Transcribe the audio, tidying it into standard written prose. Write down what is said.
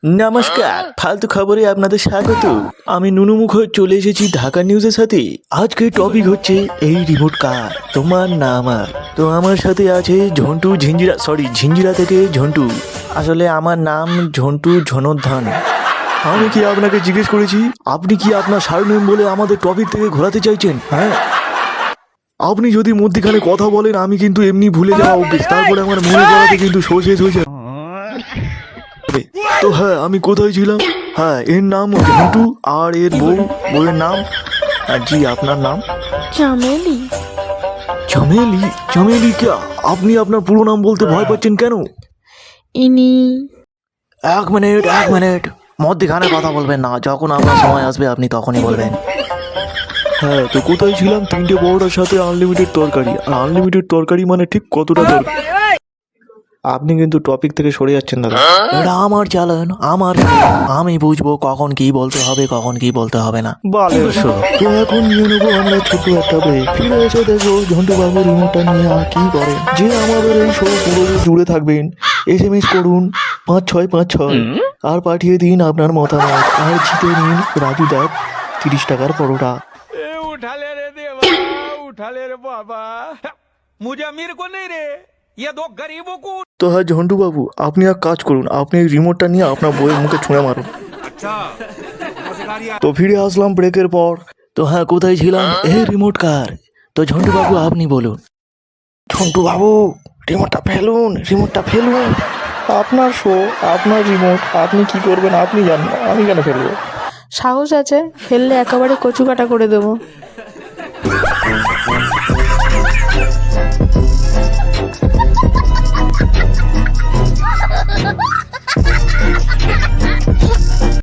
নমস্কার, ফালতু খবরে আপনাদের স্বাগত। আমি নুনু মুখোশ চলে এসেছি ঢাকা নিউজের সাথে। আজকে টপিক হচ্ছে এই রিমোট কার, তোমার না আমার। তো আমার সাথে আছে ঝন্টু ঝিঞ্জিরা থেকে ঝন্টু। আসলে আমার নাম ঝন্টু ঝনধান। আমি কি আপনাকে জিজ্ঞেস করেছি আপনি কি আপনার সারনেম বলে আমাদের টপিক থেকে ঘোরাতে চাইছেন? হ্যাঁ, আপনি যদি মধ্যিখানে কথা বলেন আমি কিন্তু এমনি ভুলে যাওয়া অভ্যেস, তারপরে আমার মনে করাতে কিন্তু শেষ হয়ে যায়। তো হ্যাঁ, আমি কোথায় ছিলাম? হ্যাঁ, এর নাম ঝন্টু আর এর বউয়ের নাম জি আপনার নাম? চামেলি। চমেলি? চমেলি কে? আপনি আপনার পুরো নাম বলতে ভয় পাচ্ছেন কেন? ইনি এক মিনিট মধ্যিখানে কথা বলবেন না, যখন আপনার সময় আসবে আপনি তখনই বলবেন। হ্যাঁ, তো কোথায় ছিলাম? 3টে বড়টার সাথে আনলিমিটেড তরকারি। আর আনলিমিটেড তরকারি মানে ঠিক কতটা তরকারি? আপনি কিন্তু টপিক থেকে সরে যাচ্ছেন দাদা। এটা আমার চ্যালেঞ্জ, আমার আমি বুঝবো কখন কি বলতে হবে কখন কি বলতে হবে না। তো এখন নিয়ে নেবো আমরা ছোট্ট একটা ব্রেক। ফিরে এসে দেখবো ঝন্টু বাবু রিমোটটা নিয়ে আর কি করে। যে আমাদের এই শো পুরো জুড়ে থাকবেন, SMS করুন 5656 আর পাঠিয়ে দিন আপনার মতামত। আর জিতে নিন রাজু দাস 30 টাকার পরোটা। उठा ले रे देवा, उठा ले रे बाबा। मुझे अमीर को नहीं रे, ये दो गरीबों को। তো হ্যাঁ ঝন্টু বাবু, আপনি এক কাজ করুন, আপনি এই রিমোটটা নিয়ে আপনার বইয়ের মুখে ছুঁড়ে মারুন। তো ফিরে আসলাম ব্রেকের পর। তো হ্যাঁ, কোথায় ছিলাম? এই রিমোট কার? তো ঝন্টু বাবু আপনি বলুন। ঝন্টু বাবু রিমোটটা ফেলুন। আপনার শো, আপনার রিমোট, আপনি কি করবেন আপনি জানেন, আমি কেন ফেলবো? সাহস আছে, ফেললে একেবারে কচু কাটা করে দেবো।